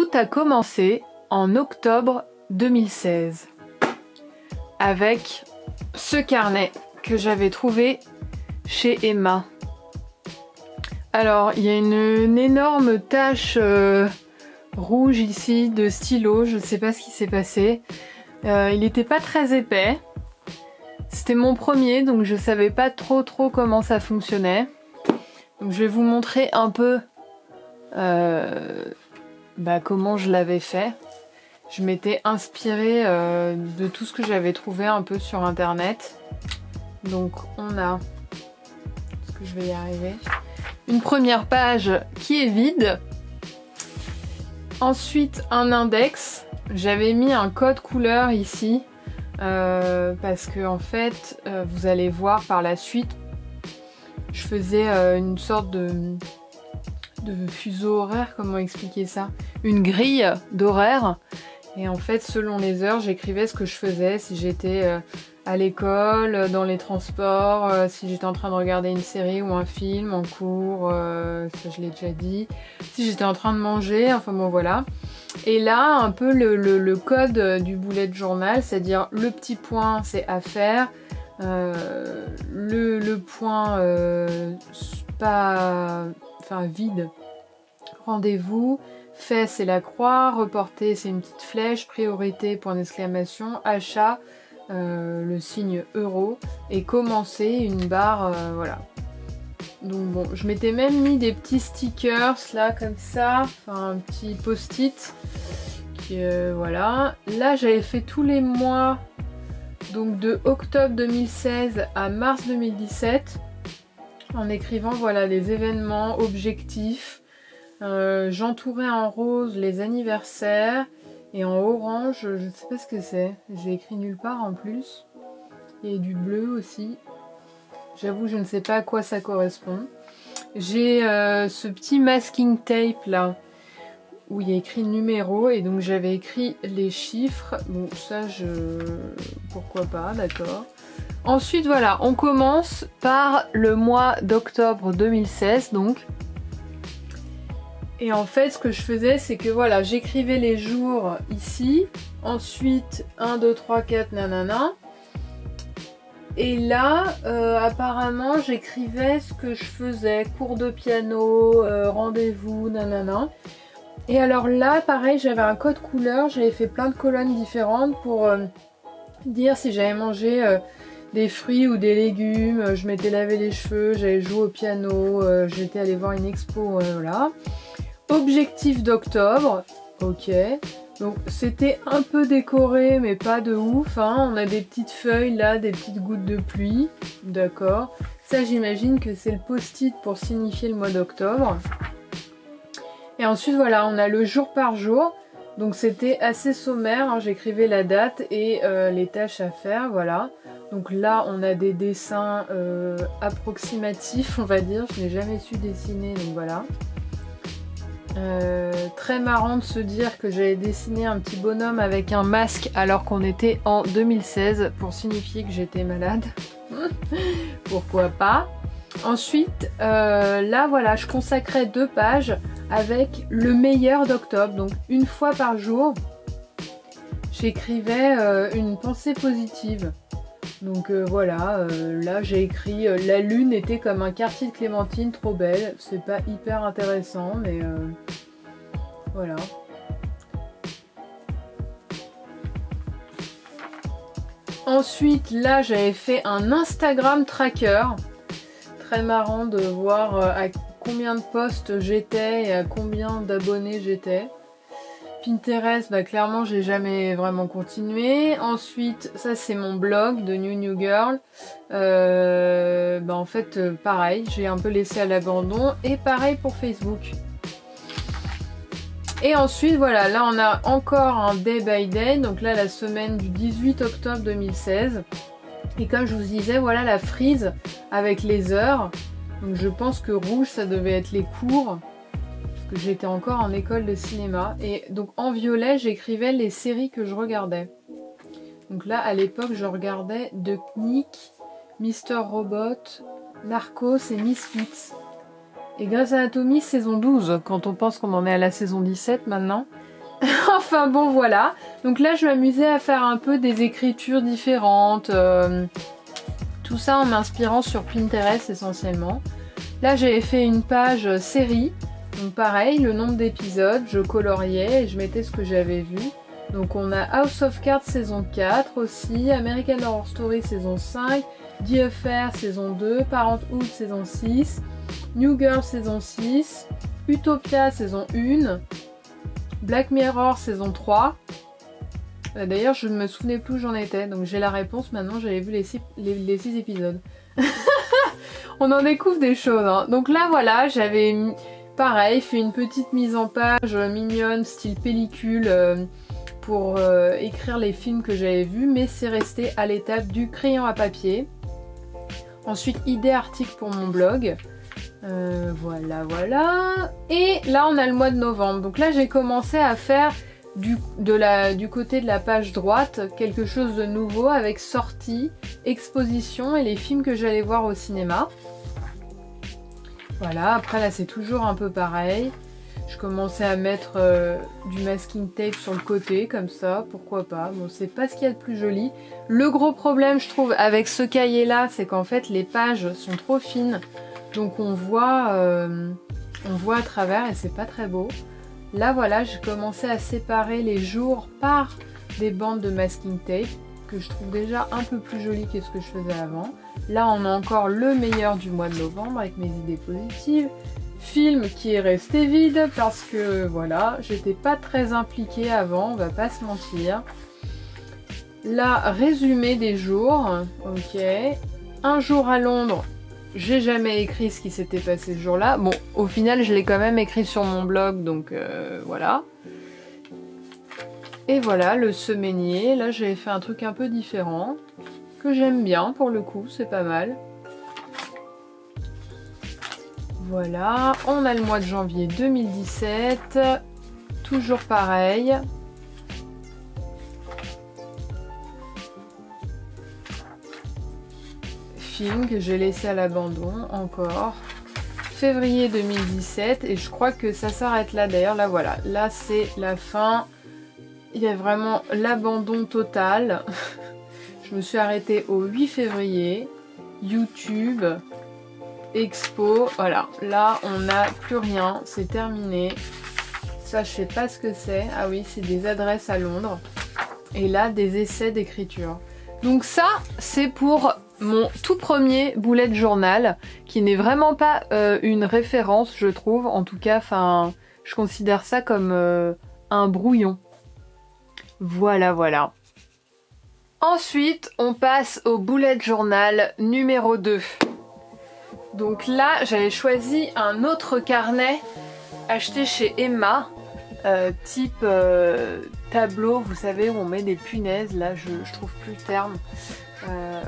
Tout a commencé en octobre 2016 avec ce carnet que j'avais trouvé chez Emma. Alors, il y a une énorme tache rouge ici de stylo, je ne sais pas ce qui s'est passé. Il n'était pas très épais. C'était mon premier, donc je savais pas trop comment ça fonctionnait. Donc je vais vous montrer un peu comment je l'avais fait. Je m'étais inspirée de tout ce que j'avais trouvé un peu sur internet. Donc on a, est-ce que je vais y arriver, une première page qui est vide. Ensuite un index. J'avais mis un code couleur ici parce que en fait vous allez voir par la suite, je faisais une sorte de fuseau horaire, comment expliquer ça, une grille d'horaire, et en fait selon les heures j'écrivais ce que je faisais, si j'étais à l'école, dans les transports, si j'étais en train de regarder une série ou un film en cours, ça je l'ai déjà dit, si j'étais en train de manger, enfin bon voilà. Et là un peu le code du bullet journal, c'est-à-dire le petit point c'est à faire, le point vide, rendez-vous, fait c'est la croix, reporter c'est une petite flèche, priorité point d'exclamation, achat le signe euro, et commencer une barre, voilà. Donc bon, je m'étais même mis des petits stickers là comme ça, enfin un petit post-it, voilà. Là j'avais fait tous les mois, donc de octobre 2016 à mars 2017, en écrivant voilà les événements, objectifs. J'entourais en rose les anniversaires, et en orange, je ne sais pas ce que c'est, j'ai écrit nulle part en plus. Il y a du bleu aussi. J'avoue, je ne sais pas à quoi ça correspond. J'ai ce petit masking tape là, où il y a écrit numéro, et donc j'avais écrit les chiffres. Bon, ça, pourquoi pas, d'accord. Ensuite, voilà, on commence par le mois d'octobre 2016, donc. Et en fait, ce que je faisais, c'est que voilà, j'écrivais les jours ici. Ensuite, 1, 2, 3, 4, nanana. Et là, apparemment, j'écrivais ce que je faisais. Cours de piano, rendez-vous, nanana. Et alors là, pareil, j'avais un code couleur. J'avais fait plein de colonnes différentes pour dire si j'avais mangé des fruits ou des légumes. Je m'étais lavé les cheveux, j'avais joué au piano, j'étais allée voir une expo, voilà. Objectif d'octobre, ok. Donc c'était un peu décoré mais pas de ouf, hein. On a des petites feuilles là, des petites gouttes de pluie, d'accord. Ça j'imagine que c'est le post-it pour signifier le mois d'octobre. Et ensuite voilà, on a le jour par jour, donc c'était assez sommaire, hein. J'écrivais la date et les tâches à faire, voilà. Donc là on a des dessins approximatifs, on va dire, je n'ai jamais su dessiner, donc voilà. Très marrant de se dire que j'avais dessiné un petit bonhomme avec un masque alors qu'on était en 2016 pour signifier que j'étais malade. Pourquoi pas. Ensuite, là voilà, je consacrais 2 pages avec le meilleur d'octobre. Donc une fois par jour, j'écrivais une pensée positive. Donc voilà, là j'ai écrit la lune était comme un quartier de clémentine trop belle. C'est pas hyper intéressant, mais voilà. Ensuite là j'avais fait un Instagram tracker. Très marrant de voir à combien de posts j'étais et à combien d'abonnés j'étais. Pinterest, bah clairement j'ai jamais vraiment continué. Ensuite, ça c'est mon blog de New Girl. En fait, pareil, j'ai un peu laissé à l'abandon. Et pareil pour Facebook. Et ensuite, voilà, là on a encore un day by day. Donc là, la semaine du 18 octobre 2016. Et comme je vous disais, voilà la frise avec les heures. Donc je pense que rouge, ça devait être les cours. Que j'étais encore en école de cinéma, et donc en violet j'écrivais les séries que je regardais. Donc là à l'époque je regardais The Knick, Mr. Robot, Narcos et Misfits, et Grey's Anatomy saison 12 quand on pense qu'on en est à la saison 17 maintenant. Enfin bon voilà. Donc là je m'amusais à faire un peu des écritures différentes. Tout ça en m'inspirant sur Pinterest essentiellement. Là j'avais fait une page série. Donc pareil, le nombre d'épisodes, je coloriais et je mettais ce que j'avais vu. Donc on a House of Cards saison 4 aussi, American Horror Story saison 5, The Affair saison 2, Parenthood saison 6, New Girl saison 6, Utopia saison 1, Black Mirror saison 3. D'ailleurs je ne me souvenais plus où j'en étais, donc j'ai la réponse maintenant, j'avais vu les 6 épisodes. On en découvre des choses, hein. Donc là voilà, j'avais pareil fait une petite mise en page mignonne, style pellicule, pour écrire les films que j'avais vus, mais c'est resté à l'étape du crayon à papier. Ensuite, idée article pour mon blog. Voilà. Et là, on a le mois de novembre. Donc là, j'ai commencé à faire du côté de la page droite quelque chose de nouveau avec sortie, exposition et les films que j'allais voir au cinéma. Voilà, après là, c'est toujours un peu pareil. Je commençais à mettre du masking tape sur le côté, comme ça, pourquoi pas. Bon, c'est pas ce qu'il y a de plus joli. Le gros problème, je trouve, avec ce cahier-là, c'est qu'en fait, les pages sont trop fines. Donc on voit à travers et c'est pas très beau. Là, voilà, j'ai commencé à séparer les jours par des bandes de masking tape, que je trouve déjà un peu plus joli que ce que je faisais avant. Là, on a encore le meilleur du mois de novembre avec mes idées positives. Film qui est resté vide parce que voilà, j'étais pas très impliquée avant, on va pas se mentir. Là, résumé des jours, ok. Un jour à Londres, j'ai jamais écrit ce qui s'était passé ce jour-là. Bon, au final, je l'ai quand même écrit sur mon blog, donc voilà. Et voilà, le semainier, là j'avais fait un truc un peu différent, que j'aime bien pour le coup, c'est pas mal. Voilà, on a le mois de janvier 2017, toujours pareil. Film que j'ai laissé à l'abandon encore. Février 2017 et je crois que ça s'arrête là d'ailleurs, là voilà, là c'est la fin. Il y a vraiment l'abandon total. Je me suis arrêtée au 8 février. YouTube, Expo, voilà. Là, on n'a plus rien. C'est terminé. Ça, je sais pas ce que c'est. Ah oui, c'est des adresses à Londres. Et là, des essais d'écriture. Donc ça, c'est pour mon tout premier bullet journal, qui n'est vraiment pas une référence, je trouve. En tout cas, je considère ça comme un brouillon. Voilà. Ensuite, on passe au bullet journal numéro 2. Donc là, j'avais choisi un autre carnet acheté chez Emma, type tableau, vous savez, où on met des punaises. Là, je trouve plus le terme.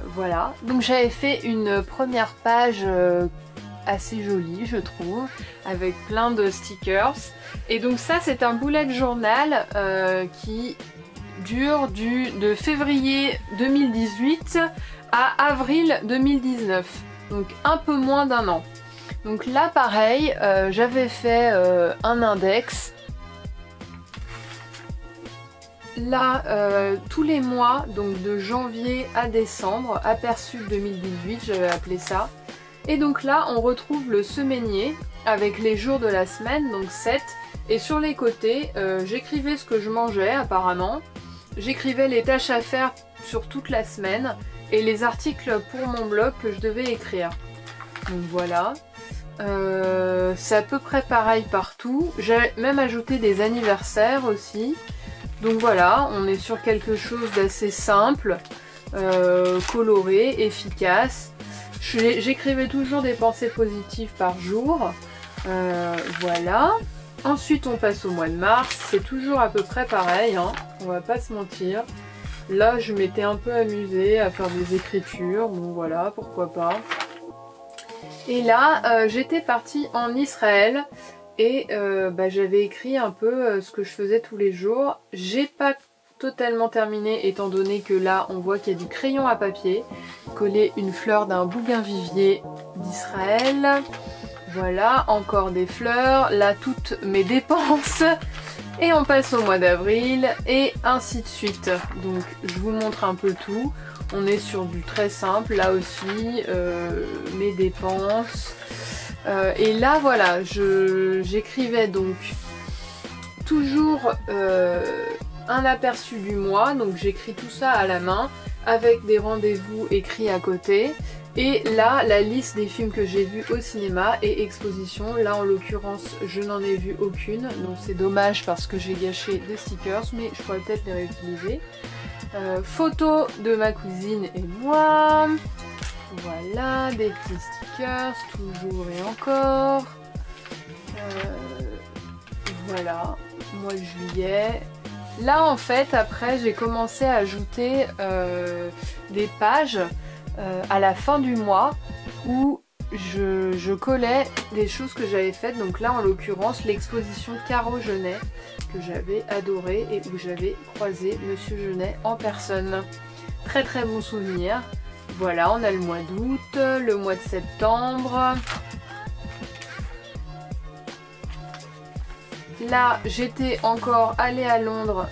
Voilà. Donc j'avais fait une première page assez jolie, je trouve, avec plein de stickers. Et donc ça, c'est un bullet journal qui dure de février 2018 à avril 2019, donc un peu moins d'un an. Donc là pareil, j'avais fait un index. Là, tous les mois, donc de janvier à décembre, aperçu 2018, j'avais appelé ça. Et donc là, on retrouve le semainier avec les jours de la semaine, donc 7. Et sur les côtés, j'écrivais ce que je mangeais apparemment. J'écrivais les tâches à faire sur toute la semaine et les articles pour mon blog que je devais écrire. Donc voilà. C'est à peu près pareil partout. J'ai même ajouté des anniversaires aussi. Donc voilà, on est sur quelque chose d'assez simple, coloré, efficace. J'écrivais toujours des pensées positives par jour. Voilà. Ensuite on passe au mois de mars, c'est toujours à peu près pareil, hein, on va pas se mentir. Là je m'étais un peu amusée à faire des écritures, bon voilà, pourquoi pas. Et là j'étais partie en Israël et j'avais écrit un peu ce que je faisais tous les jours. J'ai pas totalement terminé étant donné que là on voit qu'il y a du crayon à papier, coller une fleur d'un bougainvillier d'Israël. Voilà, encore des fleurs, là toutes mes dépenses, Et on passe au mois d'avril et ainsi de suite. Donc je vous montre un peu tout. On est sur du très simple là aussi, mes dépenses. Et là voilà, j'écrivais donc toujours un aperçu du mois. Donc j'écris tout ça à la main avec des rendez-vous écrits à côté. Et là, la liste des films que j'ai vus au cinéma et exposition. Là, en l'occurrence, je n'en ai vu aucune. Donc c'est dommage parce que j'ai gâché des stickers, mais je pourrais peut-être les réutiliser. Photos de ma cousine et moi. Voilà, des petits stickers, toujours et encore. Voilà, mois de juillet. Là, en fait, après, j'ai commencé à ajouter des pages à la fin du mois où je collais des choses que j'avais faites. Donc là en l'occurrence l'exposition Caro Genet que j'avais adoré et où j'avais croisé Monsieur Genet en personne. Très très bon souvenir. Voilà, on a le mois d'août, le mois de septembre. Là, j'étais encore allée à Londres,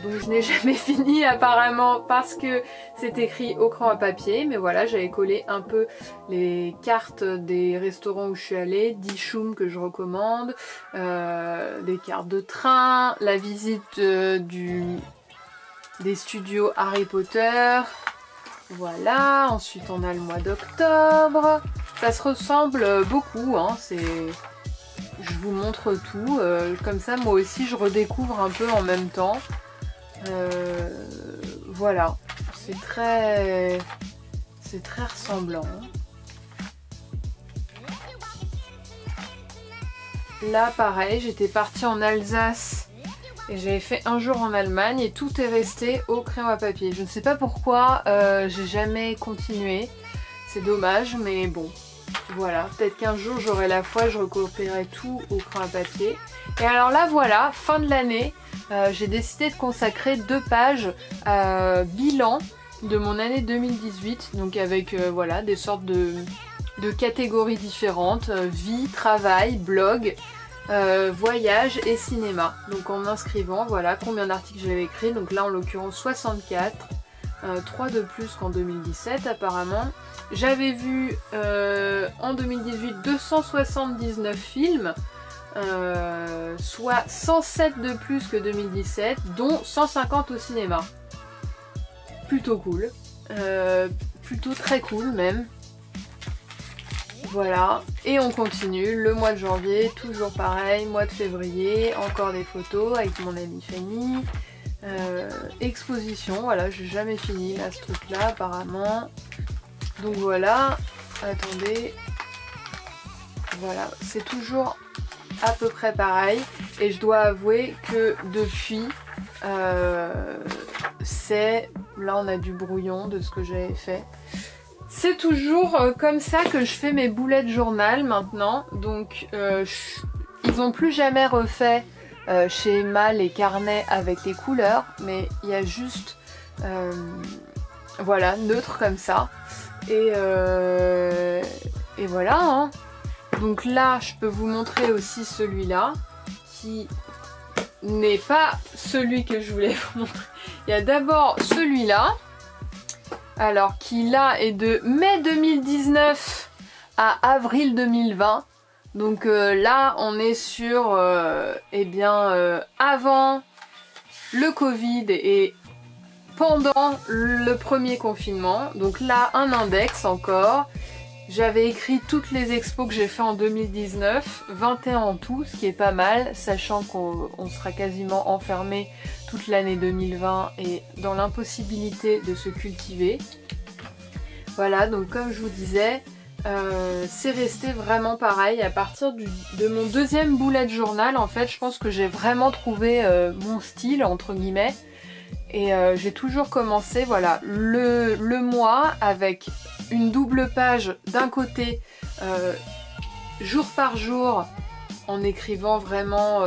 donc je n'ai jamais fini apparemment parce que c'est écrit au crayon à papier. Mais voilà, j'avais collé un peu les cartes des restaurants où je suis allée, Dishoom que je recommande, des cartes de train, la visite des studios Harry Potter. Voilà, ensuite on a le mois d'octobre. Ça se ressemble beaucoup, hein, je vous montre tout, comme ça moi aussi je redécouvre un peu en même temps. Voilà, c'est très ressemblant. Là pareil, j'étais partie en Alsace et j'avais fait un jour en Allemagne et tout est resté au crayon à papier. Je ne sais pas pourquoi, j'ai jamais continué, c'est dommage mais bon. Voilà, peut-être qu'un jour j'aurai la foi, je recopierai tout au crayon à papier. Et alors là voilà, fin de l'année, j'ai décidé de consacrer 2 pages bilan de mon année 2018. Donc avec voilà, des sortes de catégories différentes, vie, travail, blog, voyage et cinéma. Donc en inscrivant voilà combien d'articles j'avais écrit. Donc là en l'occurrence 64, 3 de plus qu'en 2017 apparemment. J'avais vu en 2018 279 films, soit 107 de plus que 2017, dont 150 au cinéma. Plutôt cool, plutôt très cool même. Voilà, et on continue, le mois de janvier, toujours pareil, mois de février, encore des photos avec mon amie Fanny. Exposition, voilà, j'ai jamais fini là ce truc là apparemment. Donc voilà, attendez, voilà, c'est toujours à peu près pareil. Et je dois avouer que depuis, là on a du brouillon de ce que j'avais fait. C'est toujours comme ça que je fais mes bullet journal maintenant. Donc ils n'ont plus jamais refait chez Emma les carnets avec les couleurs. Mais il y a juste, voilà, neutre comme ça. Et voilà hein. Donc là je peux vous montrer aussi celui-là qui n'est pas celui que je voulais vous montrer. Il y a d'abord celui-là, alors qui là est de mai 2019 à avril 2020. Donc là on est sur eh bien avant le Covid et pendant le premier confinement. Donc là un index encore. J'avais écrit toutes les expos que j'ai fait en 2019, 21 en tout, ce qui est pas mal, sachant qu'on sera quasiment enfermé toute l'année 2020 et dans l'impossibilité de se cultiver. Voilà, donc comme je vous disais, c'est resté vraiment pareil. À partir de mon deuxième bullet journal, en fait, je pense que j'ai vraiment trouvé mon style, entre guillemets. Et j'ai toujours commencé, voilà, le mois avec une double page d'un côté, jour par jour, en écrivant vraiment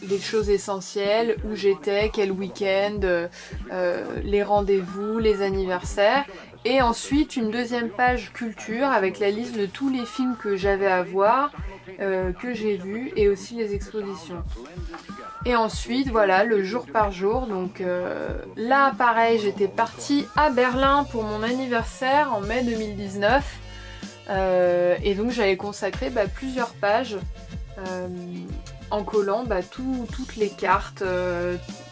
des choses essentielles, où j'étais, quel week-end, les rendez-vous, les anniversaires. Et ensuite une deuxième page culture avec la liste de tous les films que j'avais à voir, que j'ai vus, et aussi les expositions. Et ensuite voilà, le jour par jour. Donc là pareil, j'étais partie à Berlin pour mon anniversaire en mai 2019. Et donc j'avais consacré plusieurs pages en collant toutes les cartes,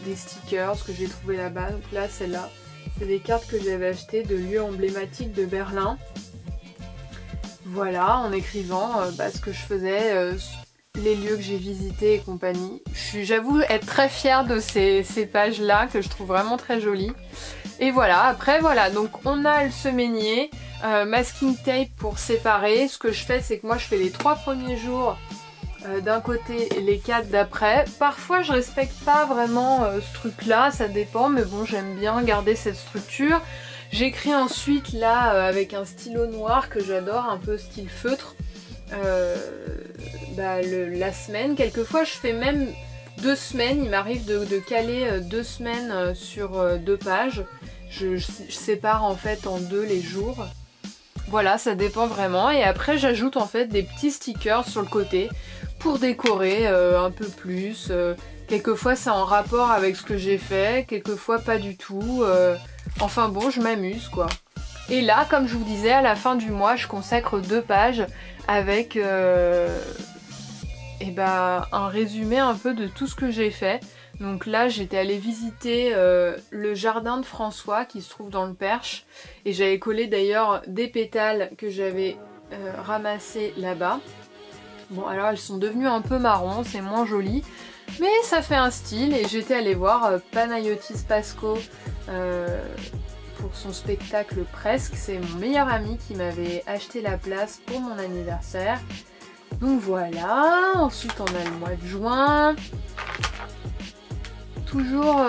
des stickers que j'ai trouvé là-bas. Donc là, celle-là, c'est des cartes que j'avais achetées de lieux emblématiques de Berlin. Voilà, en écrivant ce que je faisais, les lieux que j'ai visités et compagnie. J'avoue être très fière de ces pages-là, que je trouve vraiment très jolies. Et voilà, après voilà, donc on a le semainier, masking tape pour séparer. Ce que je fais, c'est que moi je fais les 3 premiers jours d'un côté et les 4 d'après. Parfois je respecte pas vraiment ce truc là, ça dépend, mais bon, j'aime bien garder cette structure. J'écris ensuite là avec un stylo noir que j'adore, un peu style feutre, la semaine. Quelquefois je fais même 2 semaines, il m'arrive de caler 2 semaines sur 2 pages. Je sépare en fait en 2 les jours. Voilà, ça dépend vraiment. Et après j'ajoute en fait des petits stickers sur le côté pour décorer un peu plus. Quelquefois c'est en rapport avec ce que j'ai fait, quelquefois pas du tout. Enfin bon, je m'amuse quoi. Et là, comme je vous disais, à la fin du mois, je consacre 2 pages avec un résumé un peu de tout ce que j'ai fait. Donc là, j'étais allée visiter le jardin de François qui se trouve dans le Perche. Et j'avais collé d'ailleurs des pétales que j'avais ramassés là-bas. Bon, alors elles sont devenues un peu marron, c'est moins joli. Mais ça fait un style. Et j'étais allée voir Panayotis Pasco pour son spectacle Presque. C'est mon meilleur ami qui m'avait acheté la place pour mon anniversaire. Donc voilà. Ensuite, on a le mois de juin. Toujours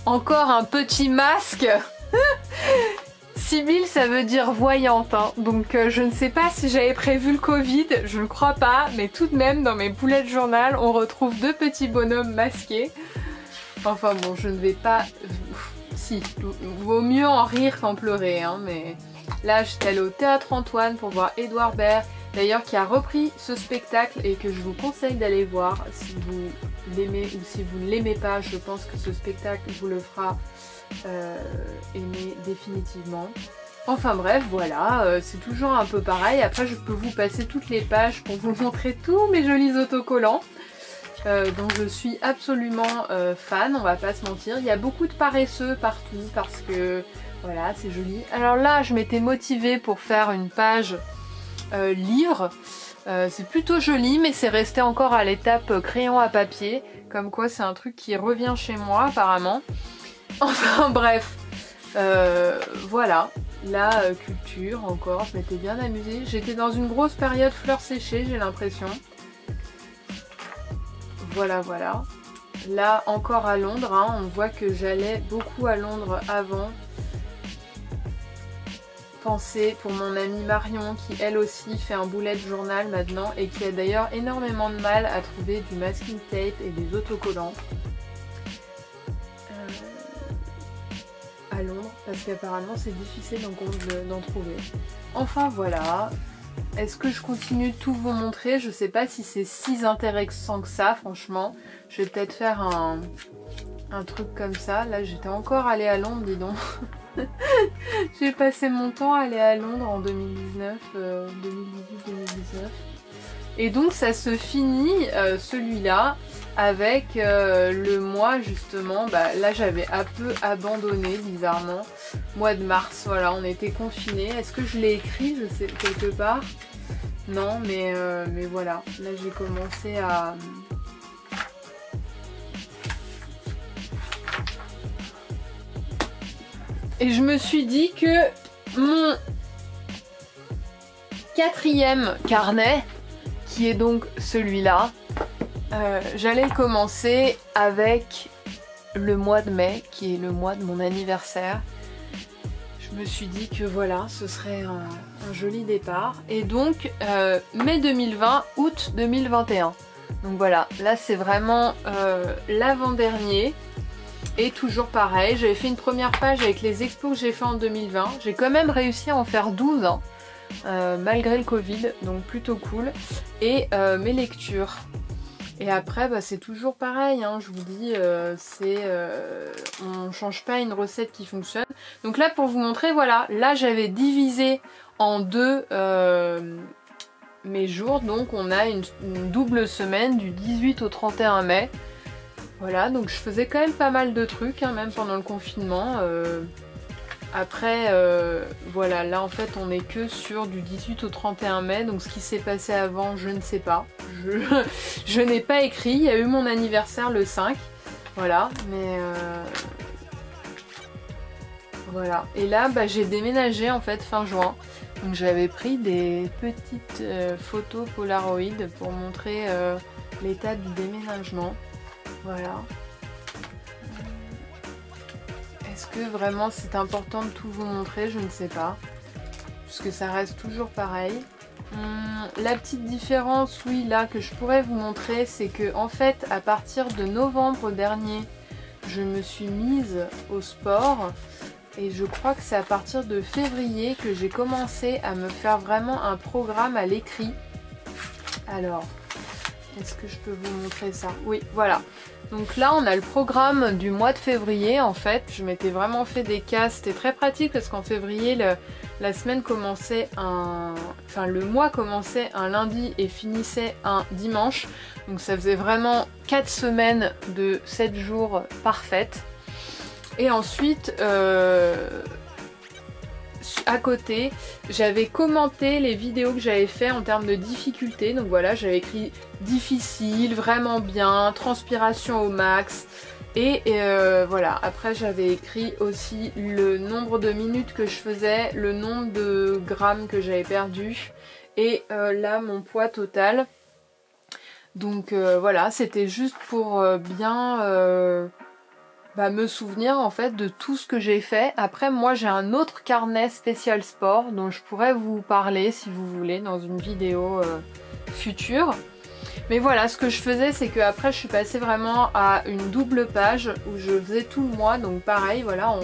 encore un petit masque. Sibylle, ça veut dire voyante, hein. Donc je ne sais pas si j'avais prévu le Covid, je ne crois pas, mais tout de même dans mes bullet journal on retrouve 2 petits bonhommes masqués. Enfin bon, je ne vais pas... Si, vaut mieux en rire qu'en pleurer, hein, mais là j'étais allée au Théâtre Antoine pour voir Édouard Baird, d'ailleurs qui a repris ce spectacle et que je vous conseille d'aller voir si vous l'aimez ou si vous ne l'aimez pas. Je pense que ce spectacle vous le fera aimer définitivement. Enfin bref, voilà, c'est toujours un peu pareil. Après je peux vous passer toutes les pages pour vous montrer tous mes jolis autocollants dont je suis absolument fan, on va pas se mentir. Il y a beaucoup de paresseux partout parce que voilà, c'est joli. Alors là je m'étais motivée pour faire une page livre. C'est plutôt joli, mais c'est resté encore à l'étape crayon à papier, comme quoi c'est un truc qui revient chez moi apparemment. Enfin bref, voilà, la culture encore, je m'étais bien amusée. J'étais dans une grosse période fleurs séchées, j'ai l'impression. Voilà, voilà. Là encore à Londres, hein, on voit que j'allais beaucoup à Londres avant. Pensée pour mon amie Marion qui elle aussi fait un bullet journal maintenant et qui a d'ailleurs énormément de mal à trouver du masking tape et des autocollants à Londres parce qu'apparemment c'est difficile d'en trouver. Enfin voilà. Est-ce que je continue de tout vous montrer? Je sais pas si c'est si intéressant que ça, franchement. Je vais peut-être faire un truc comme ça. Là j'étais encore allée à Londres, dis donc. J'ai passé mon temps à aller à Londres en 2019, 2018-2019. Et donc ça se finit, celui-là, avec le mois justement, là j'avais un peu abandonné bizarrement, mois de mars, voilà, on était confinés. Est-ce que je l'ai écrit, je sais, quelque part? Non, mais voilà, là j'ai commencé à... Et je me suis dit que mon 4e carnet, qui est donc celui-là, j'allais le commencer avec le mois de mai, qui est le mois de mon anniversaire. Je me suis dit que voilà, ce serait un joli départ. Et donc, mai 2020, août 2021. Donc voilà, là c'est vraiment l'avant-dernier. Et toujours pareil, j'avais fait une première page avec les expos que j'ai fait en 2020. J'ai quand même réussi à en faire 12 hein, malgré le Covid, donc plutôt cool. Et mes lectures. Et après, bah, c'est toujours pareil, hein, je vous dis, on ne change pas une recette qui fonctionne. Donc là, pour vous montrer, voilà, là j'avais divisé en deux mes jours, donc on a une double semaine du 18 au 31 mai. Voilà, donc je faisais quand même pas mal de trucs, hein, même pendant le confinement. Après, voilà, là en fait on est que sur du 18 au 31 mai, donc ce qui s'est passé avant, je ne sais pas. Je n'ai pas écrit, il y a eu mon anniversaire le 5, voilà, mais voilà. Et là, bah, j'ai déménagé en fait fin juin, donc j'avais pris des petites photos Polaroid pour montrer l'état du déménagement, voilà. Est-ce que vraiment c'est important de tout vous montrer? Je ne sais pas. Puisque ça reste toujours pareil. La petite différence, oui, là, que je pourrais vous montrer, c'est que en fait, à partir de novembre dernier, je me suis mise au sport. Et je crois que c'est à partir de février que j'ai commencé à me faire vraiment un programme à l'écrit. Alors, est-ce que je peux vous montrer ça? Oui, voilà. Donc là, on a le programme du mois de février. En fait, je m'étais vraiment fait des cases. C'était très pratique parce qu'en février, la semaine commençait enfin, le mois commençait un lundi et finissait un dimanche. Donc ça faisait vraiment 4 semaines de 7 jours parfaites. Et ensuite, à côté, j'avais commenté les vidéos que j'avais fait en termes de difficulté. Donc voilà, j'avais écrit difficile, vraiment bien, transpiration au max. Et voilà, après j'avais écrit aussi le nombre de minutes que je faisais, le nombre de grammes que j'avais perdu. Et là, mon poids total. Donc voilà, c'était juste pour bien... me souvenir en fait de tout ce que j'ai fait. Après moi j'ai un autre carnet spécial sport dont je pourrais vous parler si vous voulez dans une vidéo future. Mais voilà, ce que je faisais c'est que après je suis passée vraiment à une double page où je faisais tout le mois, donc pareil voilà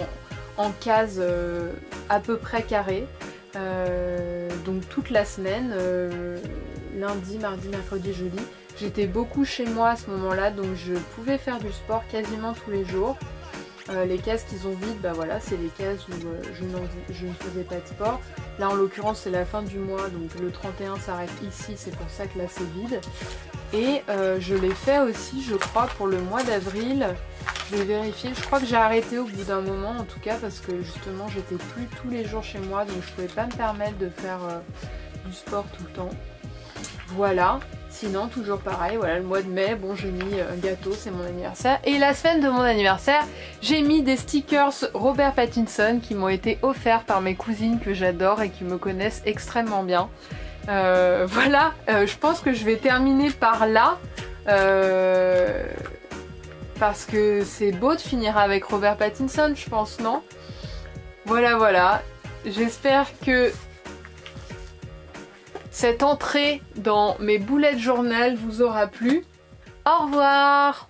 en cases à peu près carrées. Donc toute la semaine, lundi, mardi, mercredi, jeudi. J'étais beaucoup chez moi à ce moment-là, donc je pouvais faire du sport quasiment tous les jours. Les cases qui sont vides, bah voilà, c'est les cases où je ne faisais pas de sport. Là en l'occurrence c'est la fin du mois, donc le 31 s'arrête ici, c'est pour ça que là c'est vide. Et je l'ai fait aussi, je crois, pour le mois d'avril. Je vais vérifier, je crois que j'ai arrêté au bout d'un moment en tout cas, parce que justement j'étais plus tous les jours chez moi, donc je pouvais pas me permettre de faire du sport tout le temps. Voilà. Sinon, toujours pareil, voilà, le mois de mai, bon, j'ai mis un gâteau, c'est mon anniversaire. Et la semaine de mon anniversaire, j'ai mis des stickers Robert Pattinson qui m'ont été offerts par mes cousines que j'adore et qui me connaissent extrêmement bien. Voilà, je pense que je vais terminer par là. Parce que c'est beau de finir avec Robert Pattinson, je pense, non? Voilà, voilà. J'espère que cette entrée dans mes bullet journal vous aura plu. Au revoir!